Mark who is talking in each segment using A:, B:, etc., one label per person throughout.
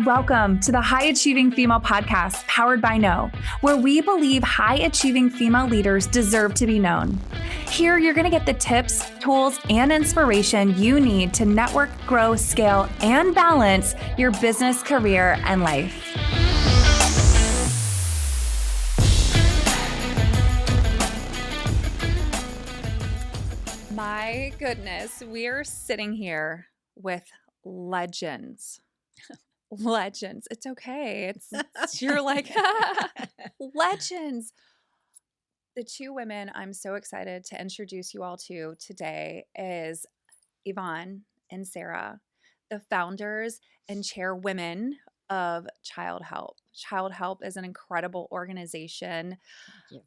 A: Welcome to the High Achieving Female Podcast, powered by Know, where we believe high achieving female leaders deserve to be known. Here, you're going to get the tips, tools, and inspiration you need to network, grow, scale, and balance your business, career, and life. My goodness, we are sitting here with legends. Legends. It's okay. You're like, legends. The two women I'm so excited to introduce you all to today is Yvonne and Sara, the founders and chairwomen of Childhelp. Childhelp is an incredible organization.
B: Thank you.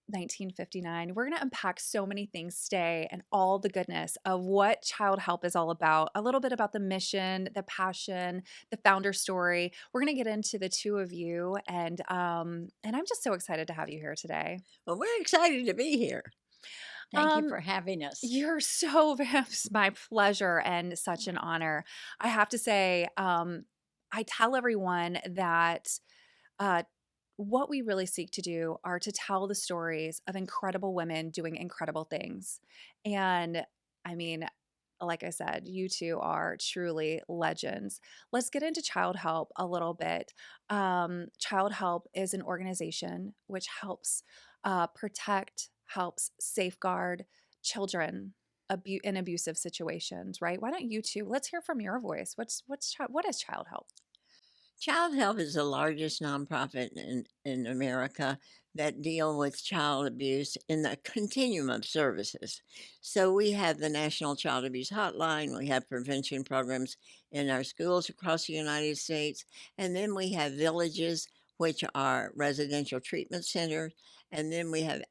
A: 1959. We're going to unpack so many things today and all the goodness of what Childhelp is all about, a little bit about the mission, the passion, the founder story. We're going to get into the two of you, and I'm just so excited to have you here today.
B: Well, we're excited to be here. Thank you for having us.
A: You're so, it's my pleasure and such an honor. I have to say, I tell everyone that what we really seek to do are to tell the stories of incredible women doing incredible things. And I mean, like I said, you two are truly legends. Let's get into Childhelp a little bit. Childhelp is an organization which helps protect, helps safeguard children in abusive situations, right? Why don't you two, let's hear from your voice. What is Childhelp?
B: Childhelp is the largest nonprofit in America that deal with child abuse in the continuum of services. So we have the National Child Abuse Hotline, we have prevention programs in our schools across the United States, and then we have villages, which are residential treatment centers, and then we have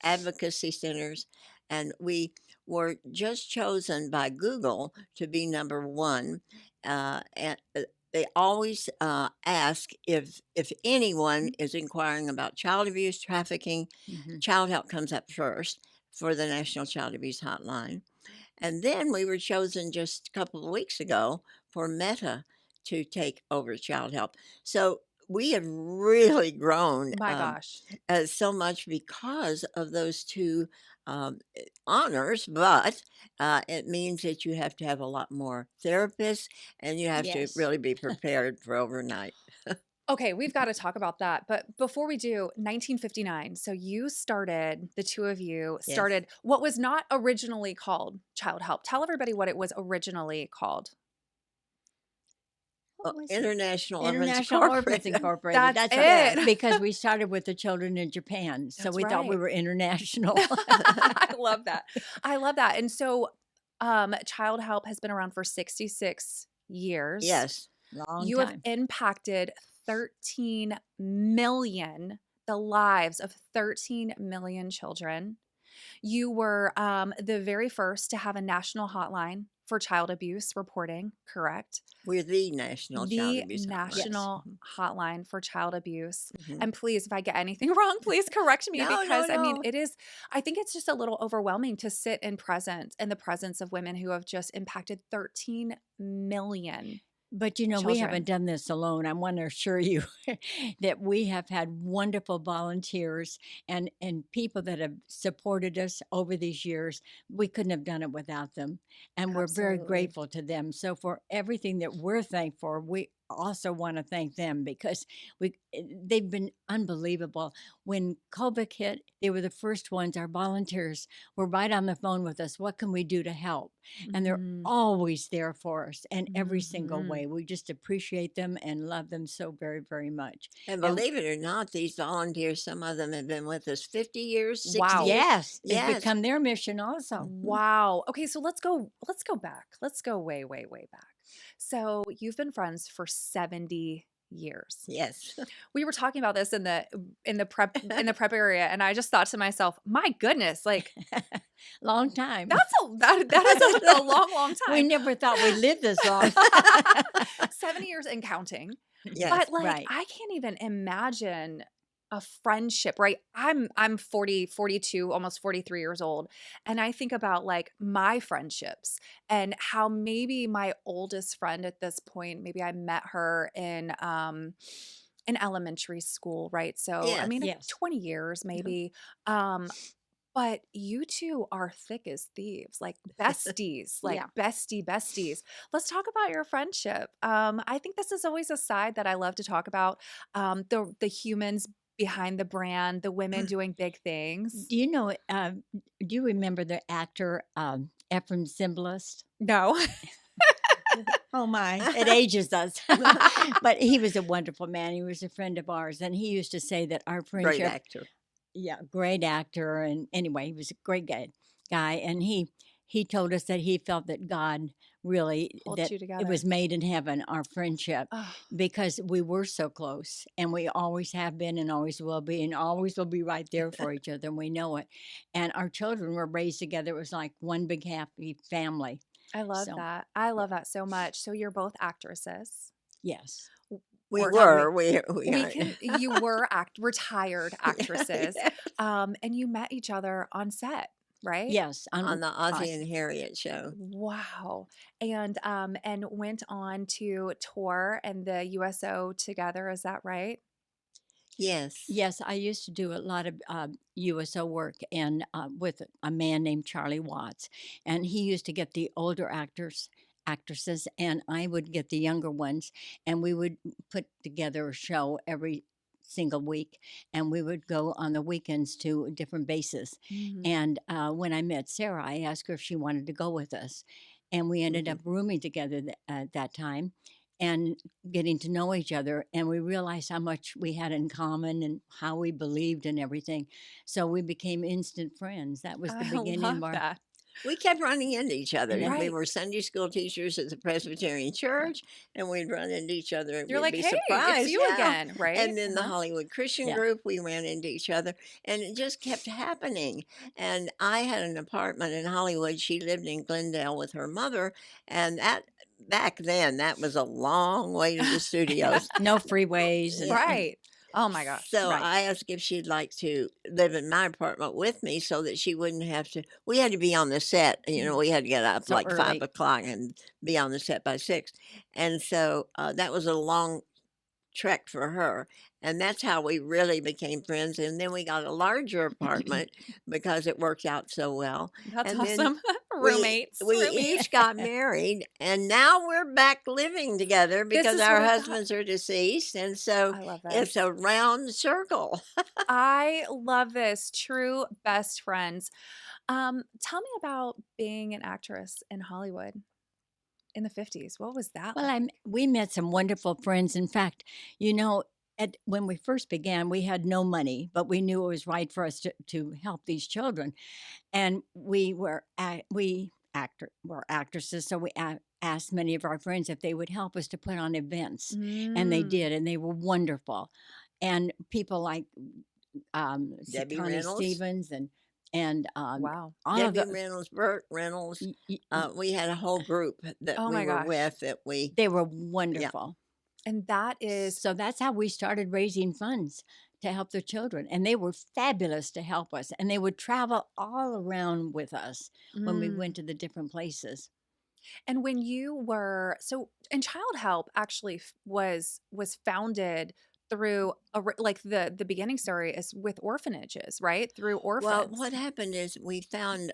B: advocacy centers, and we were just chosen by Google to be number one. And they always ask if anyone is inquiring about child abuse, trafficking. Childhelp comes up first for the National Child Abuse Hotline. And then we were chosen just a couple of weeks ago for Meta to take over Childhelp. So we have really grown
A: My gosh.
B: so much because of those two honors, but it means that you have to have a lot more therapists and you have to really be prepared for overnight.
A: Okay, we've got to talk about that. But before we do, 1959. So you started, the two of you started what was not originally called Childhelp. Tell everybody what it was originally called.
B: International
C: Orphans Incorporated.
A: That's it.
C: Because we started with the children in Japan. So
A: That's
C: we thought we were international.
A: I love that. I love that. And so Childhelp has been around for 66 years.
B: Yes.
C: Long
A: you
C: time.
A: have impacted 13 million, the lives of 13 million children. You were the very first to have a national hotline for child abuse reporting, correct?
B: We're the National Child Abuse Hotline.
A: National Hotline for child abuse. And please, if I get anything wrong, please correct me because I mean, I think it's just a little overwhelming to sit in the presence of women who have just impacted 13 million.
C: But you know,
A: children.
C: we haven't done this alone. I want to assure you that we have had wonderful volunteers and people that have supported us over these years. We couldn't have done it without them. And we're very grateful to them. So for everything that we're thankful for, we also want to thank them because they've been unbelievable. When COVID hit, they were the first ones. Our volunteers were right on the phone with us. What can we do to help? And they're always there for us in every single way. We just appreciate them and love them so very, very much.
B: And believe it or not, these volunteers, some of them have been with us 50 years, 60
A: Wow.
B: years.
C: It's become their mission also.
A: Wow. Okay, so let's go back. Let's go way, way, way back. So you've been friends for 70 years.
B: Yes.
A: We were talking about this in the prep area, and I just thought to myself, my goodness, like
C: long time.
A: that is a long time.
C: We never thought we'd live this long.
A: 7 years and counting.
B: Yes.
A: But like
C: right.
A: I can't even imagine a friendship, right? I'm 40, 42, almost 43 years old, and I think about, like, my friendships and how maybe my oldest friend at this point, maybe I met her in elementary school, right? So, I
B: Yes.
A: mean,
C: Yes.
A: 20 years
C: Mhm.
A: maybe. But you 2 are thick as thieves, like
C: Yeah.
A: besties. Let's talk about your friendship. I think this is always a side that I love to talk about, the humans behind the brand, the women doing big things.
C: Do you know, do you remember the actor, Ephraim Zimbalist?
A: No.
C: Oh my, it ages us. But he was a wonderful man. He was a friend of ours, and he used to say that our
B: Great
C: friendship,
B: actor.
C: yeah, great actor, and anyway, he was a great guy, and he told us that he felt that God really
A: Hold
C: that
A: you
C: it was
A: together.
C: made in heaven, our friendship,
A: Oh,
C: because we were so close, and we always have been, and always will be, and always will be right there for each other, and we know it. And our children were raised together. It was like one big happy family.
A: I love
C: So
A: that. I
C: yeah,
A: love that so much. So you're both actresses.
C: yes.
A: W
B: We
A: We're talk
B: were. We
A: we
B: aren't.
A: can you were retired
B: Yeah,
A: actresses,
B: yeah.
A: and you met each other on set, right?
C: Yes,
B: On the Ozzie
C: us.
B: and Harriet show.
A: Wow. And went on to tour and the USO together, is that right?
B: Yes.
C: Yes, I used to do a lot of USO work and with a man named Charlie Watts, and he used to get the older actresses, and I would get the younger ones, and we would put together a show every single week, and we would go on the weekends to different bases.
A: Mhm.
C: And when I met Sarah, I asked her if she wanted to go with us, and we ended
B: Mhm.
C: up rooming together at that time. And getting to know each other, and we realized how much we had in common and how we believed in everything. So we became instant friends. That was the
A: I
C: beginning of
A: love
C: our
A: that.
B: We kept running into each other.
C: yeah.
B: We
A: Right.
B: were Sunday school teachers at the Presbyterian
C: Yeah.
B: Church, and we'd run into each other, and
A: You're
B: we'd
A: like,
B: be
A: "Hey, it's
B: surprised.
A: you
B: Yeah.
A: again," right?
B: And then the
A: Uh-huh.
B: Hollywood Christian
C: Yeah.
B: group, we ran into each other, and it just kept happening. And I had an apartment in Hollywood. She lived in Glendale with her mother, and that back then that was a long way to the studios.
C: No freeways and
B: Yeah.
A: Right. Oh my gosh.
B: So
C: right.
B: I asked if she'd like to live in my apartment with me so that she wouldn't have to. We had to be on the set,
C: Mhm.
B: we had to get up
C: So
B: like five
C: early.
B: o'clock and be on the set by 6. And so that was a long trek for her. And that's how we really became friends. And then we got a larger apartment because it worked out so well.
A: That's
B: And then
A: awesome.
B: we
A: Roommates,
B: we
A: roomie.
B: each got married, and now we're back living together
A: This
B: because
A: is what
B: our
A: I thought.
B: husbands are deceased, and so
A: I love
B: it's
A: this.
B: a round circle.
A: I love this. True best friends. Tell me about being an actress in Hollywood in the 50s. What was that
C: Well,
A: like?
C: we met some wonderful friends. In fact, you know, when we first began, we had no money, but we knew it was right for us to help these children. And we were actresses, so we asked many of our friends if they would help us to put on events, and they
A: Mm.
C: did, and they were wonderful. And people like let's see,
B: Debbie
C: Connie
B: Reynolds,
C: Stevens and
A: Wow.
C: all of
B: Debbie
C: the
B: Reynolds, Burt Reynolds.
C: y- y- y-
B: We had a whole group that
A: Oh
B: we
A: my
B: were
A: gosh.
B: with that we,
C: they were
B: yeah.
C: wonderful.
A: And that is
C: So that's how we started raising funds to help the children. And they were fabulous to help us. And they would travel all around with us when we went
A: mm.
C: to the different places.
A: And when you were and Child Help actually was founded through like the beginning story is with orphanages, right? Through
B: Well,
A: orphans.
B: what happened is we found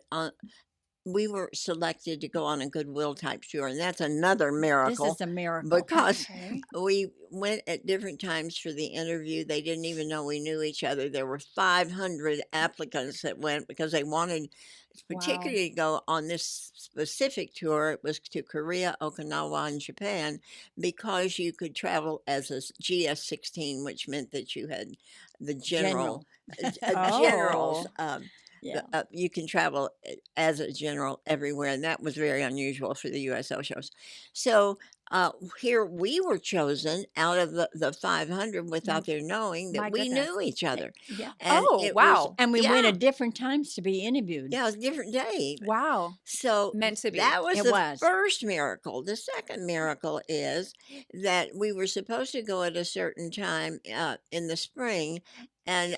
B: we were selected to go on a goodwill type tour, and that's another
C: This
B: miracle
C: is a miracle.
B: because
A: Okay.
B: we went at different times for the interview. They didn't even know we knew each other. There were 500 applicants that went because they wanted,
A: Wow.
B: particularly to go on this specific tour. It was to Korea, Okinawa, and Japan because you could travel as a GS-16, which meant that you had the general,
C: General.
B: a general's.
A: Oh.
C: Yeah.
B: You can travel as a general everywhere, and that was very unusual for the USO shows. So here we were chosen out of the 500
A: M
B: without their knowing that
A: my
B: we
A: goodness.
B: knew each other,
C: Yeah.
B: and
A: Oh,
B: it was
A: wow.
C: And we went
B: yeah,
C: at different times to be interviewed.
B: yeah, it was a different day.
A: Wow.
B: So
A: Meant to be.
B: that was
C: It
B: the
C: was.
B: first miracle. The second miracle is that we were supposed to go at a certain time in the spring, and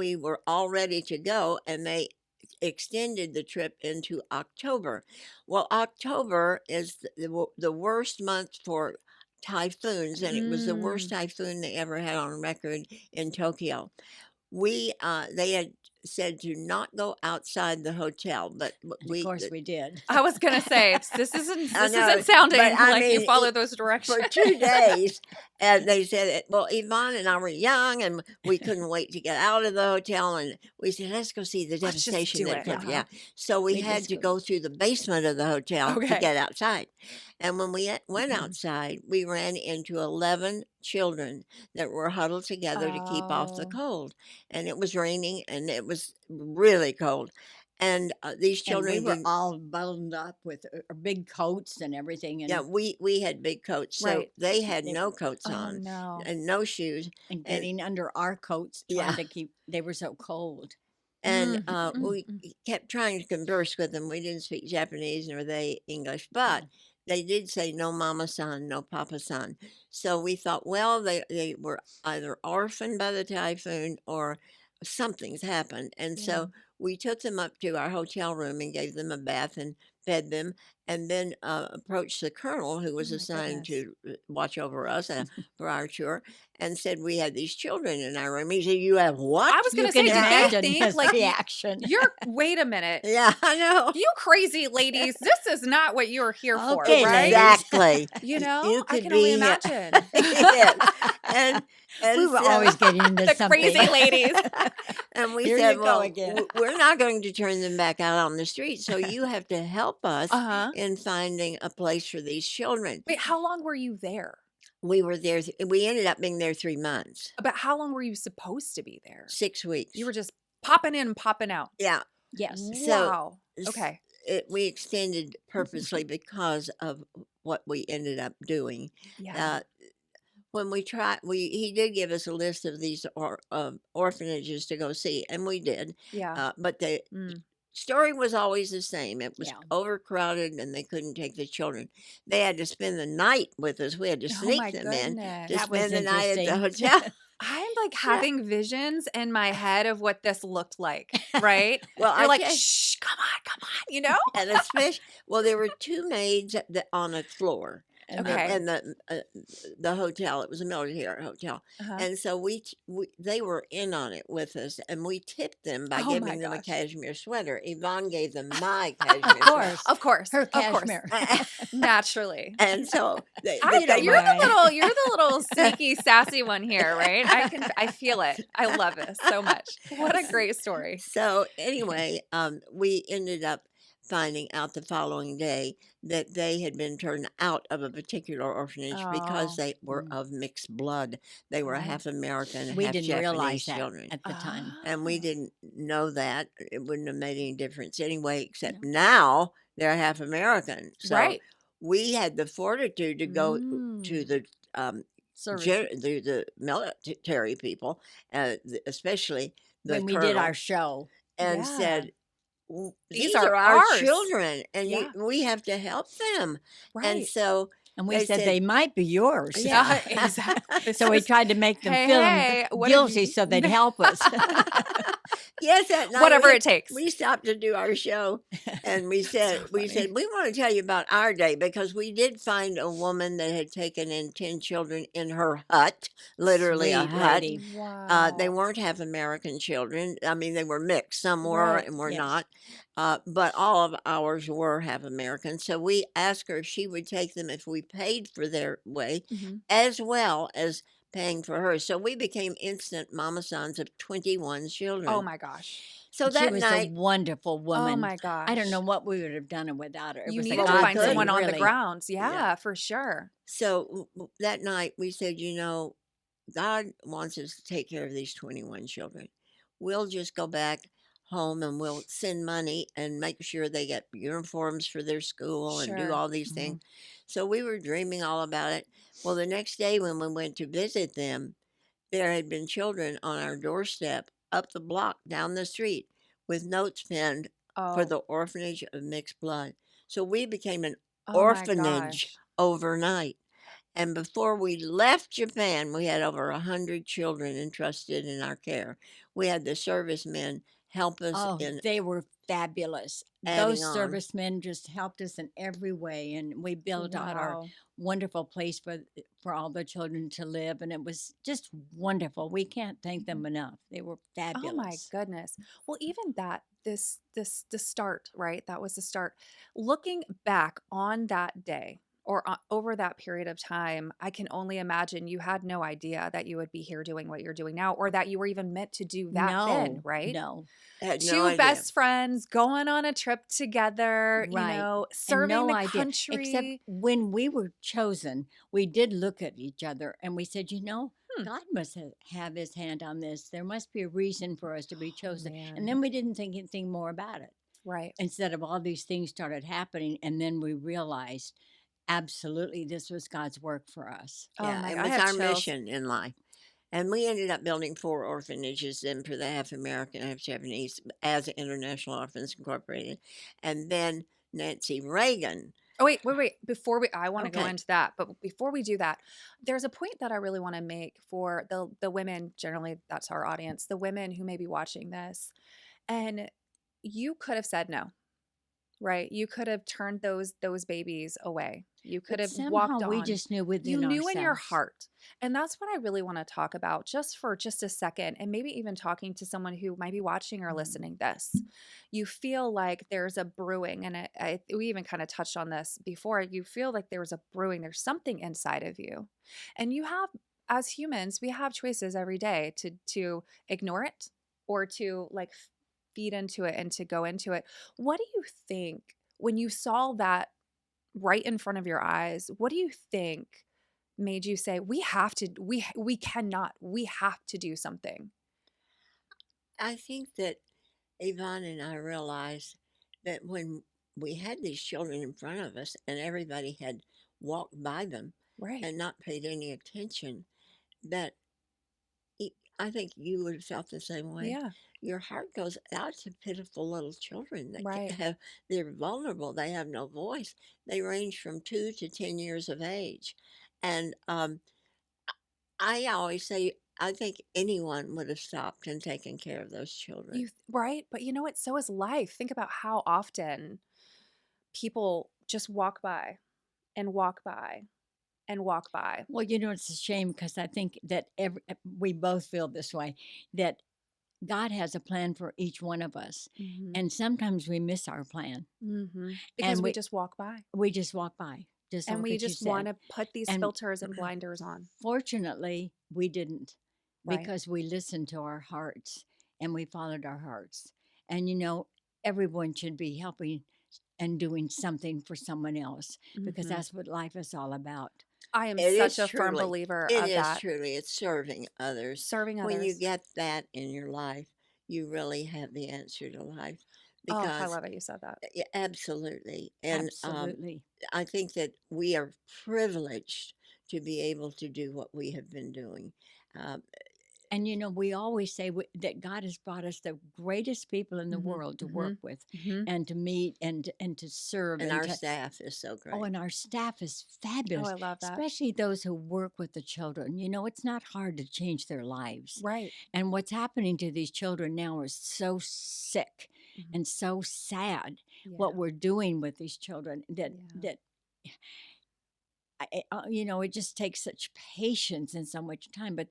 B: we were all ready to go, and they extended the trip into October. Well, October is the worst month for typhoons, and it was the worst
A: Mm.
B: typhoon they ever had on record in Tokyo. They had said to not go outside the hotel, but
C: And of course we did.
A: I was gonna say this isn't
B: I
A: this
B: know,
A: isn't
B: but
A: sounding
B: I
A: like you
B: mean,
A: follow those
B: for
A: directions.
B: 2 days, and they said it well, Yvonne and I were young, and we couldn't wait to get out of the hotel, and we said, "Let's go see the
A: Let's just
B: devastation
A: do
B: that
A: it.
B: could."
C: Yeah.
B: Yeah. So we
C: We
B: had
C: just
B: to go through the basement of the hotel to
A: Okay.
B: get outside, and when we went outside, we ran into 11 children that were huddled together to keep off the
A: Oh.
B: cold, and it was raining, and it was really cold, and, these
C: And we
B: children
C: were
B: didn't.
C: all bundled up with big coats and everything,
B: Yeah,
C: and
B: we had big coats, so
A: Right.
B: they had
C: they,
B: no coats
A: Oh,
B: on
A: no.
B: and no shoes,
C: and
B: and
C: getting under our coats,
B: yeah,
C: trying to keep. They were so cold.
B: and,
A: Mm, mm,
B: we
A: mm.
B: kept trying to converse with them. We didn't speak Japanese nor they English, but
C: No.
B: they did say, "No mama-san, no papa-san." So we thought, well, they were either orphaned by the typhoon or something's happened, and
A: Yeah.
B: so we took them up to our hotel room and gave them a bath and fed them, and then, approached the colonel who
A: Oh
B: was
A: my
B: assigned
A: goodness.
B: to, watch over us, for our tour, and said, "We had these children in our room." He said, "You have what?"
A: I was
C: You
A: gonna
C: can
A: say, did they
C: imagine
A: think
C: his
A: like
C: reaction.
A: you're wait a minit.
B: Yeah, I know.
A: You crazy ladies, this is not what you're here for,
C: Okay,
A: right?
C: ladies.
B: Exactly.
A: You
B: You
A: know? I
B: could
A: can only
B: be
A: imagine.
B: yes, and
C: We
B: and
C: were
B: so
C: always getting into
A: The
C: something.
A: crazy ladies.
B: and we
C: Here
B: said,
C: you go
B: "Well,
C: again.
B: we're not going to turn them back out on the street, so you have to help us
A: Uh-huh.
B: in finding a place for these children."
A: Wait, how long were you there?
B: We were there we ended up being there 3 months,
A: About how long were you supposed to be there?
B: 6
A: You
B: weeks.
A: were just popping in and popping out.
B: Yeah.
C: Yes.
B: So,
A: Wow.
B: s
A: Okay.
B: we extended purposely because of what we ended up doing.
A: Yeah.
B: Uh, when we tried we he did give us a list of these orphanages to go see, and we did,
A: Yeah.
B: but the
A: Mm.
B: story was always the same. It was
C: Yeah.
B: overcrowded, and they couldn't take the children. They had to spend the night with us. We had to
A: Oh
B: sneak
A: my
B: them in to
A: goodness.
C: That was
B: spend the night at the
C: interesting.
B: hotel.
A: I'm like
B: Yeah.
A: having visions in my head of what this looked like, right?
B: Well,
A: You're
B: I
A: like,
B: tell you,
A: shh, come on, you know?
B: and especially well, there were 2 maids on a floor,
C: And they
A: Okay.
C: were
B: in the hotel. It was a military hotel,
A: Uh-huh.
B: and so they were in on it with us, and we tipped them by
A: Oh my
B: giving them a
A: gosh.
B: cashmere sweater. Yvonne gave them my
C: of
B: cashmere sweater.
C: course,
A: Of course.
C: her
A: Of course.
C: cashmere.
A: Naturally.
B: And so
C: We don't
A: You're the
C: mind.
A: you're the little sneaky, sassy one here, right? I feel it. I love this so much. What a great story.
B: so anyway, we ended up finding out the following day that they had been turned out of a particular orphanage because
A: Oh.
B: they were
C: Mm.
B: of mixed blood. They were
A: Oh.
B: half American,
C: We
B: half
C: didn't realize
B: Japanese
C: that
B: children.
C: at the time.
B: And we
A: Oh.
B: didn't know that. It wouldn't have made any difference anyway,
C: No.
B: except now they're half American. So
A: Right.
B: we had the fortitude to go to
A: Mm.
B: the um,
C: Service
B: the military people, especially the
C: when we did our
B: colonel,
C: show.
B: and
A: Yeah.
B: said,
A: These
B: "These
A: are
B: are our
A: ours.
B: children, and
A: Yeah.
B: we have to help them." And
A: Right.
B: so
C: And we
B: they
C: said
B: said,
C: they might be yours.
B: "Yeah."
A: Exactly. This
C: So we
A: is
C: tried to make them
A: hey,
C: feel
A: hey, what have
C: guilty
A: you
C: so they'd help us.
B: Yes, that night
A: whatever it takes.
B: we stopped to do our show, and we
A: So
B: said
A: funny.
B: we want to tell you about our day because we did find a woman that had taken in 10 children in her hut, literally a
C: Sweet
B: hut.
C: lady.
B: They
A: Wow.
B: weren't half American children. I mean, they were mixed. Some were
A: Right.
B: and were
C: Yes.
B: not. But all of ours were half American. So we asked her if she would take them if we paid for their way,
A: Mhm.
B: as well as paying for hers. So we became instant mama sons of 21
A: Oh
B: children.
A: my gosh.
B: So
C: She
B: that
C: was a
B: night,
C: wonderful
A: Oh
C: woman.
A: my
C: I don't know
A: gosh.
C: what we would have done without her. It
A: You
C: was a
A: needed
B: well,
A: to
B: we
C: God
A: find
C: thing,
A: someone
B: couldn't.
A: on the
C: really.
A: grounds.
B: Yeah.
A: Yeah, for sure.
B: So that night we said, God wants us to take care of these 21 children. We'll just go back home and we'll send money and make sure they get uniforms for their school and do
A: Sure.
B: all these
C: Mhm.
B: things. So we were dreaming all about it. Well, the next day when we went to visit them, there had been children on our doorstep up the block down the street with notes pinned for
A: Oh.
B: the orphanage of mixed blood. So we became an
A: Oh my
B: orphanage
A: gosh.
B: overnight. And before we left Japan, we had over 100 children entrusted in our care. We had the servicemen help us
C: Oh,
B: in
C: they were fabulous.
B: adding
C: Those
B: on.
C: servicemen just helped us in every way, and we built out our
A: Wow.
C: wonderful place for all the children to live, and it was just wonderful. We can't thank them
A: Mhm.
C: enough. They were
A: Oh my
C: fabulous.
A: goodness. Well, even that this the start, right? That was the start. Looking back on that day or over that period of time, I can only imagine you had no idea that you would be here doing what you're doing now or that you were even meant to do that then,
C: No,
A: right?
C: no,
B: I had no
A: Two
B: idea.
A: best friends going on a trip together,
C: right. And
A: serving
C: no
A: the
C: idea, except
A: country.
C: when we were chosen, we did look at each other and we said,
A: Hmm.
C: God must have his hand on this. There must be a reason for us to be
A: Oh
C: chosen. And
A: man.
C: then we didn't think anything more about it.
A: Right.
C: Instead of all these things started happening, and then we realized absolutely this was God's work for us.
A: Oh
B: Yeah,
A: my
B: it
A: God. I
B: was
A: have
B: our
A: chills.
B: mission in life. And we ended up building 4 orphanages then for the half American, half Japanese as International Orphans Incorporated. And then Nancy Reagan.
A: Oh, wait. Before I wanna go
B: Okay.
A: into that, but before we do that, there's a point that I really wanna make for the women, generally, that's our audience, the women who may be watching this, and you could have said no, right? You could have turned those babies away. You could
C: But
A: have
C: somehow
A: walked
C: we
A: on.
C: just knew
A: You
C: within
A: knew in your
C: ourselves.
A: heart, and that's what I really wanna talk about just for just a second, and maybe even talking to someone who might be watching or
C: Mm.
A: listening this. You feel like there's a brewing, and we even kinda touched on this before. You feel like there's a brewing, there's something inside of you, and you have as humans, we have choices every day to ignore it or to, like, feed into it and to go into it. What do you think when you saw that right in front of your eyes, what do you think made you say, "We have to we cannot, we have to do something"?
B: I think that Yvonne and I realized that when we had these children in front of us and everybody had walked by them
A: Right.
B: and not paid any attention, that I think you would have felt the same way.
A: Yeah.
B: Your heart goes out to pitiful little children that
A: Right.
B: they're vulnerable, they have no voice. They range from 2 to 10 years of age. And I always say, I think anyone would have stopped and taken care of those children.
A: Right? But you know what? So is life. Think about how often people just walk by and walk by and walk by.
C: Well, it's a shame because I think that we both feel this way, that God has a plan for each one of us.
A: Mhm.
C: And sometimes we miss our plan
A: Mhm. Because
C: and
A: we just walk by
C: we just walk by, just
A: and
C: like
A: we
C: what you
A: just
C: said.
A: wanna put these
C: And
A: filters and blinders on.
C: fortunately, we didn't,
A: Right.
C: because we listened to our hearts and we followed our hearts. And everyone should be helping and doing something for someone else because
A: Mhm.
C: that's what life is all about.
A: I am
B: It
A: such
B: is
A: a firm
B: truly,
A: believer
B: it
A: of
B: is
A: that.
B: truly, it's serving others.
A: Serving
B: When you
A: others.
B: get that in your life, you really have the answer to life
A: Oh, I
B: because
A: love it you said that.
B: yeah, absolutely. And
C: Absolutely.
B: I think that we are privileged to be able to do what we have been doing. Um,
C: And we always say that God has brought us the greatest people in the
A: Mhm,
C: world to work
A: mhm,
C: with
A: mhm.
C: and to meet and to serve
B: and
C: and
B: our
C: to
B: staff is so
C: oh,
B: great.
C: and our staff is
A: Oh,
C: fabulous,
A: I love that.
C: especially those who work with the children. It's not hard to change their lives.
A: Right.
C: And what's happening to these children now is so sick
A: Mhm.
C: and so sad what
A: Yeah,
C: we're doing with these children
A: yeah.
C: that it just takes such patience and so much time, but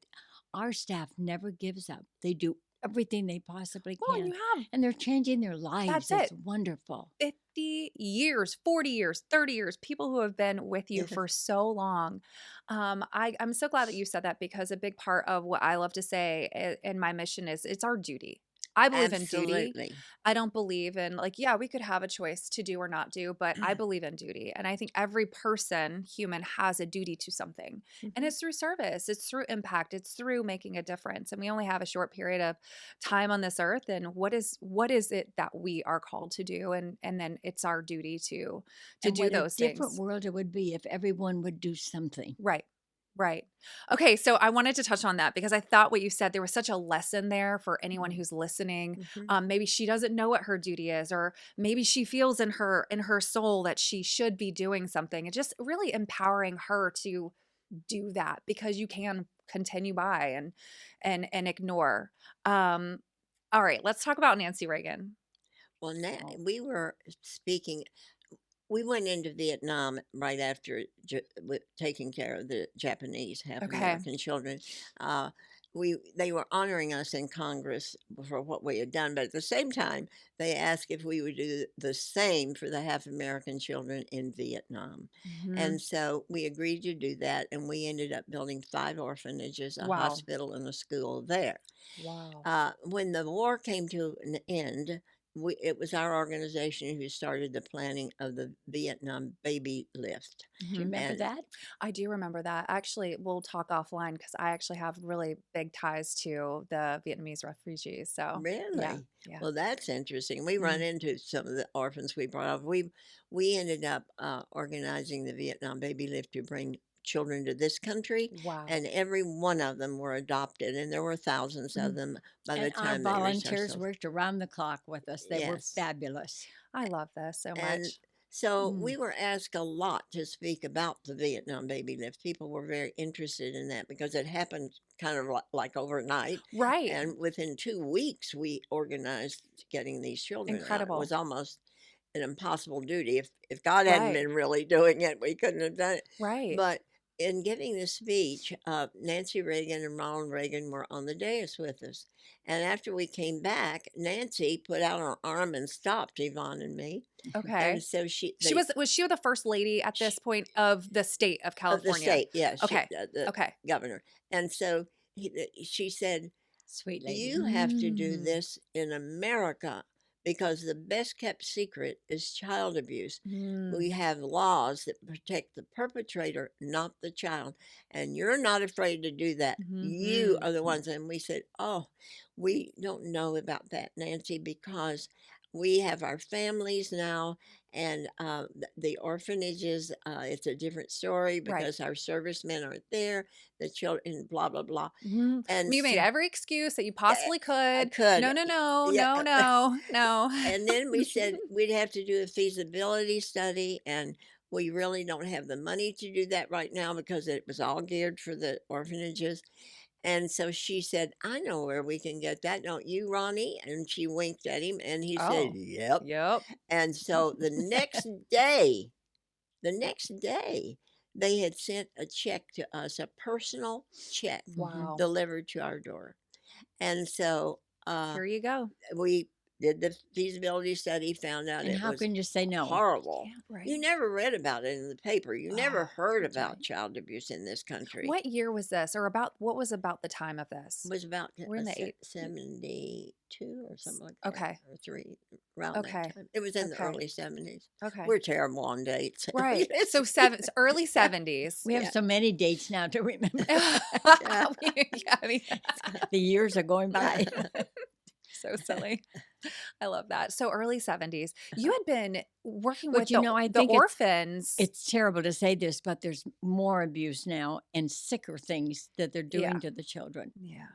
C: our staff never gives up. They do everything they possibly
A: Well, and
C: can,
A: you have
C: and they're changing their lives.
A: that's
C: It's
A: it.
C: wonderful.
A: 50 years, 40 years, 30 years, people who have been with you for so long. I'm so glad that you said that because a big part of what I love to say in my mission is it's our duty. I believe in duty.
B: Absolutely.
A: I don't believe in like, yeah, we could have a choice to do or not do, but I believe in duty. And I think every person, human, has a duty to something. And
C: Mhm.
A: it's through service, it's through impact, it's through making a difference. And we only have a short period of time on this earth. And what is it that we are called to do? And then it's our duty to
C: And
A: do
C: what a
A: those
C: different
A: things.
C: world it would be if everyone would do something.
A: Right. Right. Okay, so I wanted to touch on that because I thought what you said there was such a lesson there for anyone
C: Mm.
A: who's listening.
B: Mhm.
A: Maybe she doesn't know what her duty is, or maybe she feels in her soul that she should be doing something, and just really empowering her to do that because you can continue by and ignore. Um, all right, let's talk about Nancy Reagan.
B: Well,
C: Oh,
B: we were speaking. We went into Vietnam right after taking care of the Japanese half
A: Okay.
B: American children. Uh, they were honoring us in Congress for what we had done, but at the same time, they asked if we would do the same for the half American children in Vietnam,
A: Mhm.
B: and so we agreed to do that, and we ended up building 5 orphanages, a
A: Wow.
B: hospital, and a school there.
A: Wow.
B: When the war came to an end, it was our organization who started the planning of the Vietnam baby lift.
C: do you
A: Mhm.
C: remember
B: And
C: that?
A: I do remember that. Actually, we'll talk offline because I actually have really big ties to the Vietnamese refugees. So, yeah,
B: really,
A: yeah.
B: well, that's interesting. We run
A: Mm.
B: into some of the orphans we brought up. We ended up organizing the Vietnam baby lift to bring children to this country,
A: Wow.
B: and every one of them were adopted, and there were thousands of
A: Mm.
B: them by the
C: And our
B: time they reached our
C: volunteers
B: social.
C: worked around the clock with us. They were
B: Yes.
C: fabulous.
A: I love this so
B: And
A: much.
B: so
A: Mm.
B: we were asked a lot to speak about the Vietnam baby lift. People were very interested in that because it happened kind of like overnight.
A: Right.
B: And within 2 weeks, we organized getting these children out. It
A: Incredible.
B: was almost an impossible duty. If God hadn't
A: Right.
B: been really doing it, we couldn't have done it.
A: Right.
B: But in giving the speech, Nancy Reagan and Ronald Reagan were on the dais with us. And after we came back, Nancy put out her arm and stopped Yvonne and me. And
A: Okay.
B: so
A: She was she the first lady at
B: sh
A: this point of the state of
B: of the
A: California?
B: state, yeah,
A: Okay.
B: the
A: Okay.
B: governor. And so she said,
C: Sweet lady.
B: "You have to do
A: Mm.
B: this in America because the best kept secret is child abuse.
A: Mm.
B: We have laws that protect the perpetrator, not the child. And you're not afraid to do that. You
A: Mhm.
B: are the ones." And we said, "Oh, we don't know about that, Nancy, because we have our families now, and the orphanages, it's a different story
A: Right.
B: because our servicemen aren't there, the children, blah, blah, blah."
A: Mhm.
B: And
A: You made
B: so,
A: every excuse that you
B: yeah,
A: possibly
B: I
A: could.
B: could.
A: No, no, no,
B: Yeah.
A: no, no, no.
B: And then we said we'd have to do a feasibility study, and we really don't have the money to do that right now because it was all geared for the orphanages. And so she said, "I know where we can get that, don't you, Ronnie?" And she winked at him, and he said,
A: Oh.
B: "Yep."
A: Yep.
B: And so the next day, they had sent a check to us, a personal check
C: Mhm.
A: Wow.
B: delivered to our door. And so uh,
A: Here you go.
B: we did the feasibility study, found out
C: And
B: it
C: how
B: was
C: can you say no?
B: horrible.
A: Can't,
B: You
A: right?
B: never read about it in the paper. You never
A: Oh,
B: heard
C: That's
B: about
C: right.
B: child abuse in this country.
A: what year was this or about what was about the time of
B: It
A: this?
B: was about
A: We're in the
B: 72 or something like that,
A: okay.
B: or three, around that
A: Okay.
B: time. It was in the
A: Okay.
B: early 70s.
A: Okay.
B: We're terrible on dates.
A: Right. So early 70s.
C: We have
B: Yeah.
C: so many dates now to remember.
B: Yeah.
A: Yeah, I mean,
C: The years are going by.
A: so silly. I love that. So early 70s. You had been working with
C: But, I
A: the
C: think
A: orphans.
C: it's terrible to say this, but there's more abuse now and sicker things that they're
A: Yeah.
C: doing to the children.
A: Yeah.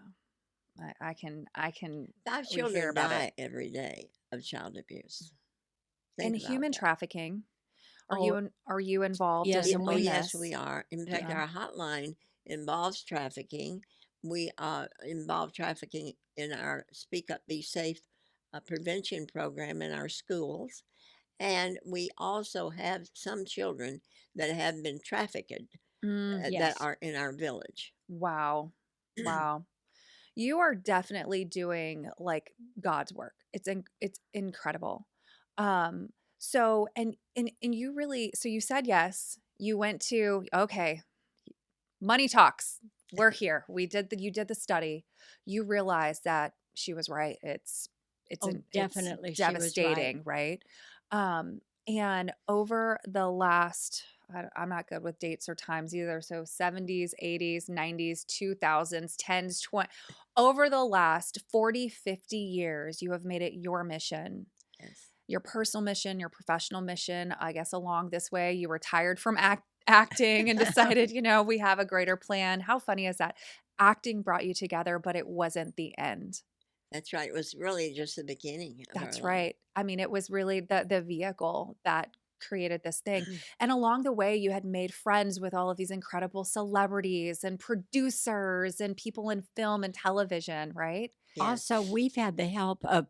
A: I can
B: Five
A: we hear
B: children
A: about it.
B: die every day of child abuse.
A: And
B: Think about
A: human
B: that.
A: trafficking.
C: Oh,
A: Are you involved
C: yes,
A: in
C: and
B: Oh,
C: we
B: yes,
A: this?
B: we are. In fact,
A: Yeah.
B: our hotline involves trafficking. We involve trafficking in our Speak Up, Be Safe prevention program in our schools. And we also have some children that have been trafficked
A: Mm,
B: that
C: yes.
B: are in our village.
A: wow. Wow. You are definitely doing like God's work. It's incredible. So and you really so you said yes. You went to okay, money talks. We're here. You did the study. You realized that she was right.
C: Oh,
A: It's
C: definitely. She was right.
A: devastating, right? And over the last I'm not good with dates or times either. So 70s, 80s, 90s, 2000s, 10s, 20 over the last 40, 50 years, you have made it your mission,
B: Yes.
A: your personal mission, your professional mission. I guess along this way, you retired from acting and decided, we have a greater plan. How funny is that? Acting brought you together, but it wasn't the end.
B: That's right. It was really just the beginning of our
A: That's
B: life.
A: right. I mean, it was really the vehicle that created this thing. And along the way, you had made friends with all of these incredible celebrities and producers and people in film and television, right?
B: Yes.
C: Also, we've had the help of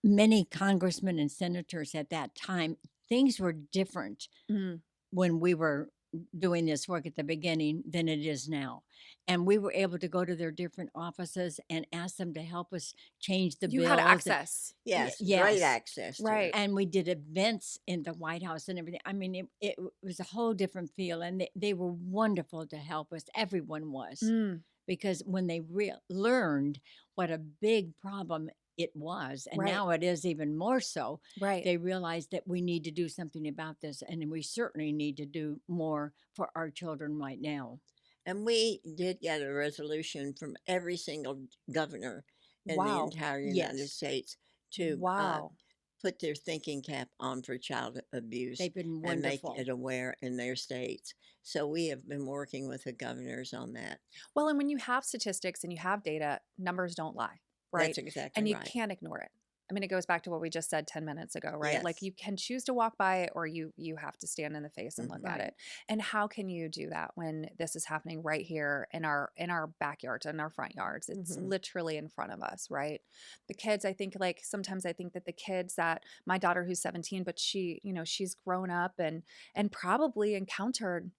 C: many congressmen and senators at that time. Things were different
A: Mm.
C: when we were doing this work at the beginning than it is now. And we were able to go to their different offices and ask them to help us change the
A: You had
C: bills.
A: access.
B: Yes. Great
C: Yes.
B: access to
A: Right.
B: it.
C: And we did events in the White House and everything. I mean, it was a whole different feel. And they were wonderful to help us. Everyone was.
A: Mm.
C: Because when they learned what a big problem it was, and
A: Right.
C: now it is even more so,
A: Right.
C: they realized that we need to do something about this, and we certainly need to do more for our children right now.
B: And we did get a resolution from every single governor in the
A: Wow.
B: entire United
C: Yes.
B: States to
A: Wow.
B: put their thinking cap on for child abuse
C: They've been
B: and make
C: wonderful.
B: it aware in their states. So we have been working with the governors on that.
A: Well, and when you have statistics and you have data, numbers don't lie,
B: That's
A: right?
B: exactly
A: And you
B: right.
A: can't ignore it. I mean, it goes back to what we just said 10 minutes ago, right? Like
B: Yes.
A: you can choose to walk by it or you have to stand in the face and look
B: Mhm.
A: at
C: Right.
A: it. And how can you do that when this is happening right here in our backyards, in our front yards? It's
B: Mhm.
A: literally in front of us, right? The kids, I think like sometimes I think that the kids that my daughter who's 17, but she's grown up and probably encountered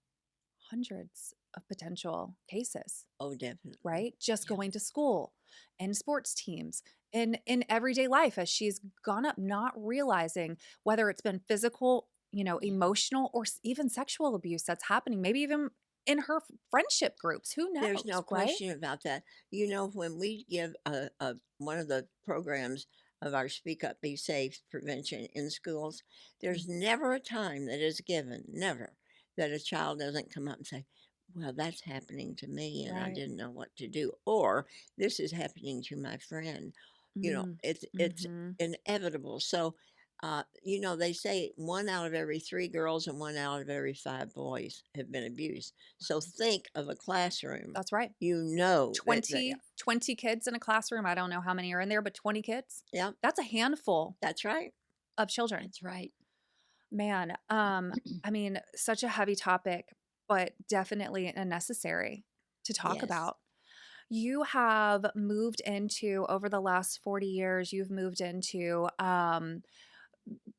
A: hundreds of potential cases,
B: Oh, definitely.
A: right? Just
C: Yeah.
A: going to school and sports teams in everyday life as she's gone up, not realizing whether it's been physical,
C: Yeah.
A: emotional, or even sexual abuse that's happening, maybe even in her friendship groups. Who
B: There's
A: knows,
B: no
A: right?
B: question about that. You know, when we give one of the programs of our Speak Up, Be Safe prevention in schools,
A: Mm.
B: there's never a time that is given, never, that a child doesn't come up and say, well, that's happening to me and I
A: Right.
B: didn't know what to do. Or this is happening to my friend.
A: Mm.
B: It's
A: Hmm.
B: inevitable. So, they say 1 out of every 3 girls and 1 out of every 5 boys have been abused. So think of a classroom.
A: That's right.
B: You know that they
A: 20 kids in a classroom. I don't know how many are in there, but 20 kids.
B: yeah,
A: That's a handful
B: that's right.
A: of children.
C: That's right.
A: Man, I mean, such a heavy topic, but definitely a necessary to talk
B: Yes.
A: about. You have moved into, over the last 40 years, you've moved into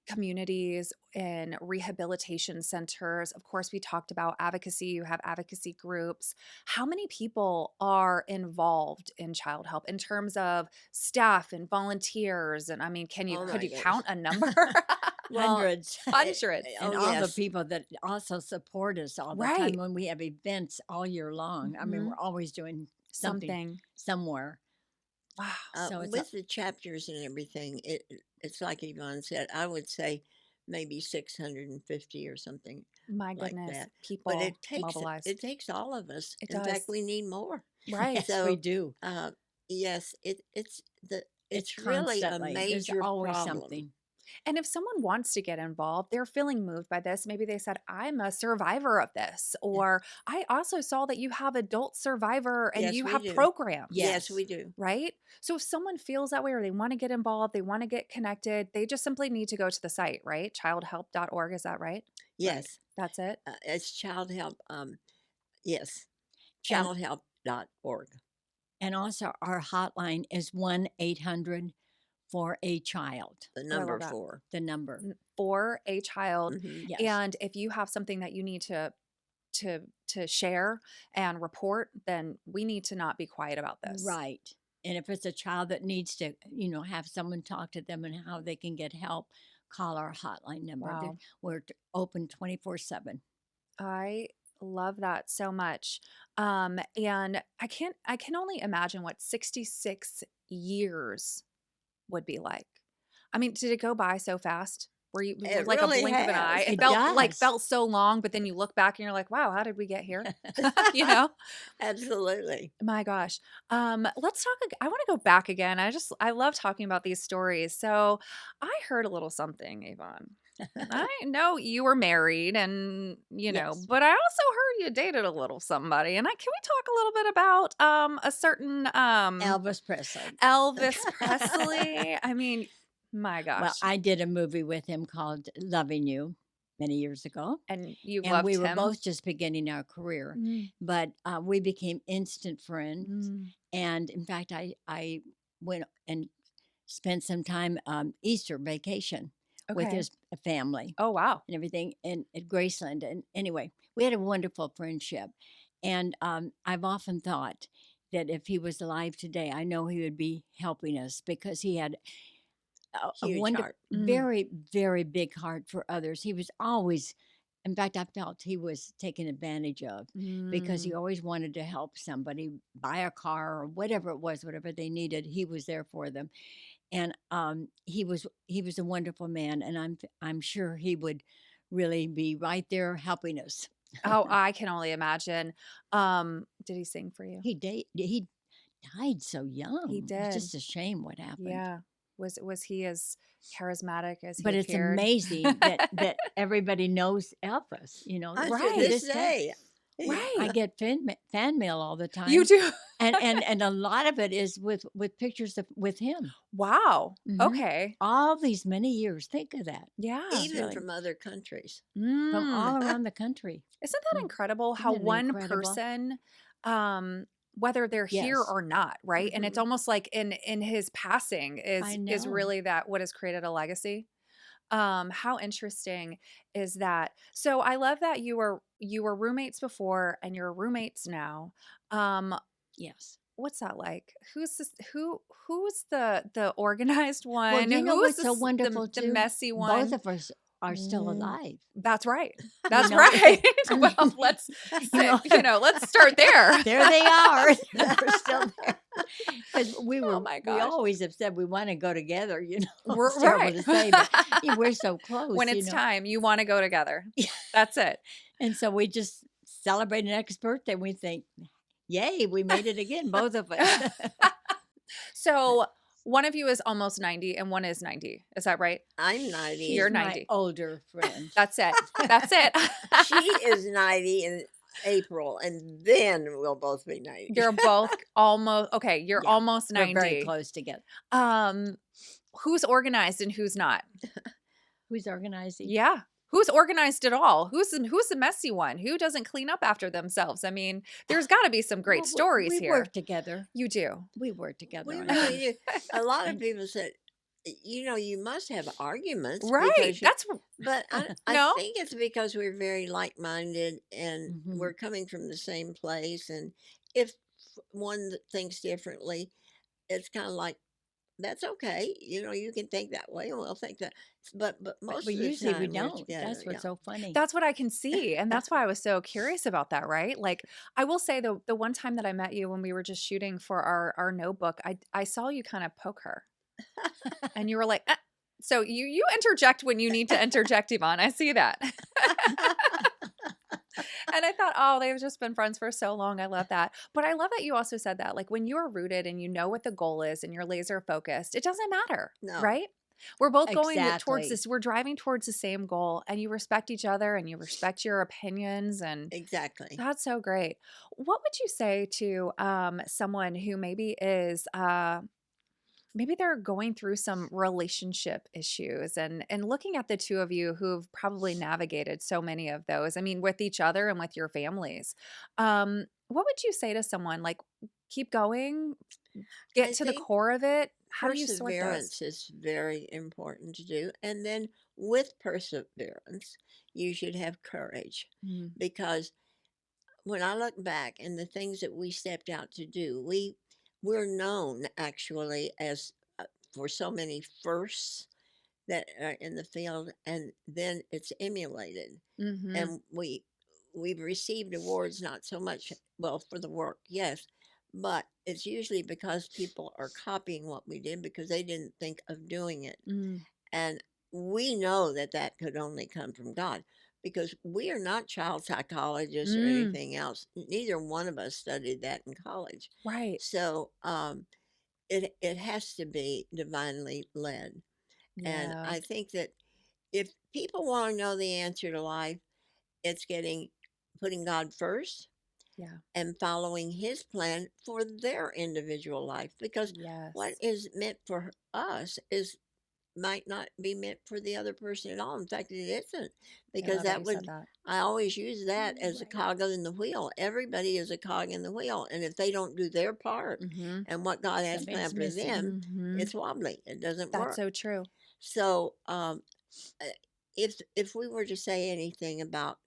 A: communities and rehabilitation centers. Of course, we talked about advocacy. You have advocacy groups. How many people are involved in Child Help in terms of staff and volunteers? And I mean,
B: Oh
A: could
B: my
A: you
B: goodness.
A: count a number?
B: Well,
C: Hundreds.
A: Hundreds.
B: oh
C: And all the
B: yes,
C: people that also support us all the time
A: Right.
C: when we have events all year long. I mean,
A: Mhm.
C: we're always doing something
A: Something.
C: somewhere.
A: Wow.
C: So it's
B: with the chapters and everything, it's like Yvonne said. I would say maybe 650 or something
A: My
B: like
A: goodness.
B: that. But
A: People mobilized.
B: it takes all of us.
A: It
B: In fact,
A: does.
B: we need more.
A: Right.
C: yes, we
B: So,
C: do.
B: uh, yes,
C: It's
B: it's really a
C: constantly. There's
B: major
C: always
B: problem.
C: something.
A: And if someone wants to get involved, they're feeling moved by this. Maybe they said, I'm a survivor of this. Or I also saw that you have adult survivor and
B: Yes,
A: you
B: we
A: have
B: do.
A: programs.
B: Yes,
C: Yes.
B: we do.
A: Right. So if someone feels that way or they want to get involved, they want to get connected, they just simply need to go to the site, right? Childhelp.org. Is that right?
C: Right.
B: Yes,
A: That's it.
B: it's Child Help. Yes,
C: And
B: childhelp.org.
C: and also our hotline is 1-800 for a child.
B: The
A: Oh, I love
B: number
A: that.
B: 4.
C: The number.
A: For a child.
B: Hmm.
C: Yes.
A: And if you have something that you need to share and report, then we need to not be quiet about this.
C: Right. And if it's a child that needs to, have someone talk to them and how they can get help, call our hotline number.
A: Wow.
C: We're open 24/7.
A: I love that so much. And I can only imagine what 66 years would be like. I mean, did it go by so fast? Were you
B: It
A: like a
B: really
A: blink of an eye?
B: has.
A: It
C: It
A: felt
C: does.
A: so long, but then you look back and you're like, wow, how did we get here? you know?
B: Absolutely.
A: My gosh. Let's talk. I want to go back again. I love talking about these stories. So I heard a little something, Yvonne. I know you were married and,
C: Yes.
A: but I also heard you dated a little somebody. And can we talk a little bit about a certain
C: Elvis Presley.
A: Elvis Presley? I mean, my
C: Well,
A: gosh.
C: I did a movie with him called Loving You. many years ago,
A: And you
C: and
A: loved
C: we were
A: him?
C: both just beginning our career,
A: Mm,
C: but we became instant friends.
A: mm,
C: And in fact, I went and spent some time Easter vacation with
A: okay.
C: his family
A: Oh, wow.
C: and everything in at Graceland. And anyway, we had a wonderful friendship. And I've often thought that if he was alive today, I know he would be helping us because he had a
B: Huge
C: wonderful,
B: heart.
A: Mm,
C: very, very big heart for others. He was always, in fact, I felt he was taken advantage of because he
A: mm.
C: always wanted to help somebody buy a car or whatever it was, whatever they needed. He was there for them, and he was a wonderful man, and I'm sure he would really be right there helping us.
A: Oh, I can only imagine. Did he sing for you?
C: He died so
A: He
C: young. It's
A: did.
C: just a shame what happened.
A: Yeah. Was he as charismatic as he
C: But it's
A: appeared?
C: amazing that everybody knows Elvis, you know,
B: Unto
C: to
A: Right.
B: this
C: this day.
B: day. Yeah.
C: I
A: Right.
C: get fan mail all the
A: You
C: time,
A: do?
C: and a lot of it is with pictures of with him.
A: Wow.
C: Mhm.
A: Okay.
C: All these many years, think of that.
A: Yeah.
C: It's
B: Even
C: really
B: from other countries.
C: from
A: Mm.
C: all around the country.
A: Isn't that
C: Mm,
A: incredible
C: isn't
A: how
C: it
A: one
C: incredible?
A: person, um, whether they're here
C: Yes.
A: or not, right? And it's
B: Mhm.
A: almost like in his passing
C: I
A: is
C: know.
A: really that what has created a legacy. How interesting is that? So I love that you were roommates before and you're roommates now. Um,
C: Yes.
A: what's that like? Who's the organized
C: Well,
A: one?
C: you know
A: Who's
C: what's so wonderful
A: the
C: too?
A: messy
C: Both
A: one?
C: of us are still
A: Mm,
C: alive.
A: that's right.
C: You
A: That's
C: know,
A: right.
C: I
A: Well,
C: mean,
A: let's
C: you
A: say,
C: know,
A: let's start there.
C: there they are. They're still there. Because
A: Oh my
C: we
A: gosh.
C: always have said we want to go together.
A: We're
C: It's terrible
A: right.
C: to say, but we're so
A: When
C: close.
A: it's time, you want to go together. That's it.
C: And so we just celebrate an next birthday. We think, yay, we made it again, both of us.
A: So one of you is almost 90 and one is 90. Is that right?
B: I'm 90.
A: You're
C: She's my
A: 90.
C: older friend.
A: That's it. That's it.
B: She is 90 in April, and then we'll both be 90.
A: You're both almost okay, you're
C: Yeah,
A: almost
C: we're very
A: 90.
C: close together.
A: Um who's organized and who's not?
C: Who's organizing?
A: Yeah. Who's organized at all? Who's the messy one? Who doesn't clean up after themselves? I mean, there's got to be some great
C: Well,
A: stories
C: we
A: here.
C: work together.
A: You do.
C: We work together
B: We
C: on
B: really
C: things.
B: do. A lot of
C: And
B: people said, you must have arguments
A: Right.
B: because you,
A: That's
B: but I
A: no.
B: think it's because we're very like-minded and
C: Mhm.
B: we're coming from the same place. And if one thinks differently, it's kind of like, that's okay. You can think that way and we'll think that. But most
C: But
B: of the
C: usually we
B: time we're
C: don't.
B: together.
C: That's
B: Yeah.
C: what's so funny.
A: That's what I can see, and that's why I was so curious about that, right? Like, I will say the one time that I met you when we were just shooting for our notebook, I saw you kind of poke her, and you were like, "Ah." So you interject when you need to interject, Yvonne. I see that. And I thought, oh, they've just been friends for so long. I love that. But I love that you also said that. Like when you are rooted and you know what the goal is and you're laser focused, it doesn't matter,
B: No,
A: right? We're both going towards
C: Exactly.
A: this, we're driving towards the same goal and you respect each other and you respect your opinions. And
B: exactly.
A: that's so great. What would you say to someone who maybe they're going through some relationship issues and looking at the two of you who've probably navigated so many of those, I mean, with each other and with your families, what would you say to someone like keep going, get
B: I
A: to the
B: think
A: core of it? How do you sort those?
B: perseverance is very important to do. And then with perseverance, you should have courage
A: Mm,
B: because when I look back and the things that we stepped out to do, we're known actually as for so many firsts that are in the field, and then it's emulated,
A: mhm.
B: and we've received awards not so much well for the work, yes, but it's usually because people are copying what we did because they didn't think of doing it,
A: Mm,
B: and we know that that could only come from God because we are not child psychologists or
A: mm,
B: anything else. Neither one of us studied that in college.
A: right.
B: So it has to be divinely led. And
A: Yeah.
B: I think that if people want to know the answer to life, it's putting God first
A: Yeah.
B: and following his plan for their individual life because what
A: Yes.
B: is meant for us is might not be meant for the other person at all. In fact, it isn't,
A: I
B: because
A: love that
B: that
A: you said
B: would,
A: that.
B: I always use that as a
C: Right.
B: cog in the wheel. Everybody is a cog in the wheel. And if they don't do their part
A: Mhm.
B: and what God has
C: Something's
B: planned for
C: missing.
B: them,
A: Mhm.
B: it's wobbly. It doesn't
A: That's
B: work.
A: so true.
B: So, uh, if we were to say anything about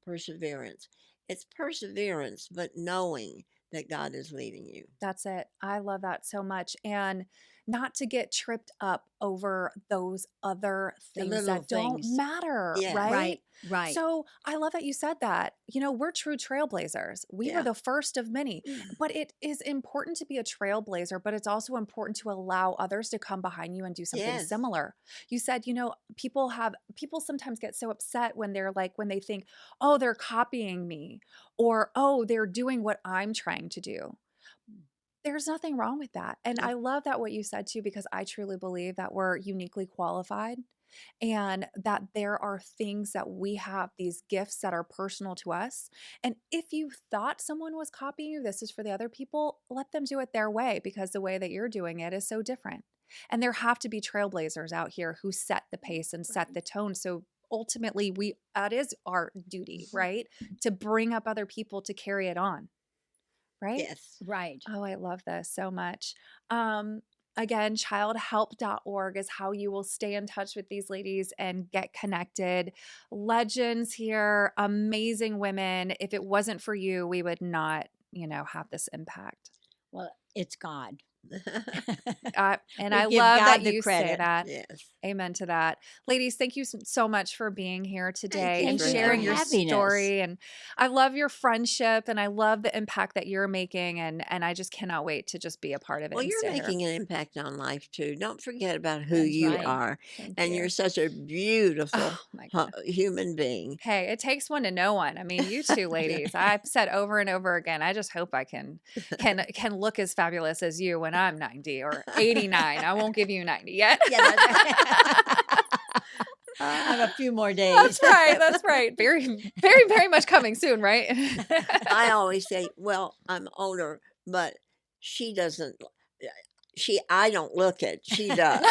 B: perseverance, it's perseverance, but knowing that God is leading you.
A: That's it. I love that so much. And not to get tripped up over those other
B: The
A: things
B: little
A: that don't
B: things.
A: matter,
B: Yes.
A: right?
C: Right, right.
A: So I love that you said that. You know, we're true trailblazers. We were
B: Yeah.
A: the first of many, but it is important to be a trailblazer, but it's also important to allow others to come behind you and do something
B: Yes.
A: similar. You said, you know, people sometimes get so upset when they're like, when they think, oh, they're copying me, or oh, they're doing what I'm trying to do. There's nothing wrong with that. And
B: No.
A: I love that what you said too, because I truly believe that we're uniquely qualified and that there are things that we have, these gifts that are personal to us. And if you thought someone was copying you, this is for the other people, let them do it their way, because the way that you're doing it is so different. And there have to be trailblazers out here who set the pace and set
C: Right.
A: the tone. So ultimately, that is our duty, right? To bring up other people to carry it on, right?
B: Yes.
C: Right.
A: Oh, I love this so much. Um, Again, childhelp.org is how you will stay in touch with these ladies and get connected. Legends here, amazing women. If it wasn't for you, we would not, have this impact.
C: Well, it's God.
A: And
C: We
A: I
C: give
A: love that
C: God the
A: you say
C: credit.
A: that.
B: Yes.
A: Amen to that. Ladies, thank you so much for being here
B: Thank
A: today
B: you
A: and
C: Thank
B: for
C: you for
A: sharing your
B: having me.
C: having us.
A: story. And I love your friendship and I love the impact that you're making. And I just cannot wait to just be a part of it
B: Well,
A: and
B: you're
A: sit here.
B: making an impact on life too. Don't forget about who
C: That's
B: you
C: right.
B: are.
A: Thank
B: And
A: you.
B: you're such a beautiful
A: Oh my goodness.
B: human being.
A: Hey, it takes one to know one. I mean, you two ladies, I've said over and over again, I just hope I can look as fabulous as you when I'm 90 or 89. I won't give you 90 yet.
C: Yeah, that's right. I have a few more days.
A: That's right. That's right. Very, very, very much coming soon, right?
B: I always say, well, I'm older, but she doesn't. I don't look it. She does.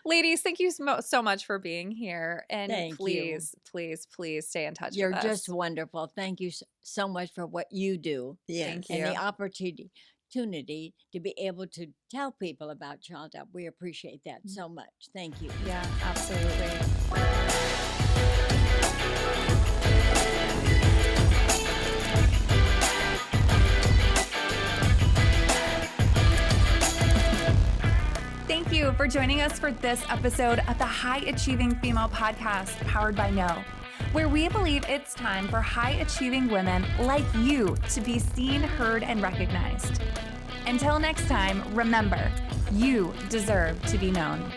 A: Ladies, thank you so much for being here. And
C: Thank you.
A: please, please, please stay in touch
C: You're
A: with us.
C: just wonderful. Thank you so much for what you do
B: Yes.
A: Thank
C: and the
A: you.
C: opportunity to be able to tell people about Child Up. We appreciate that so much. Thank you.
A: Yeah, absolutely. Thank you for joining us for this episode of the High Achieving Female Podcast, powered by No, where we believe it's time for high achieving women like you to be seen, heard, and recognized. Until next time, remember, you deserve to be known.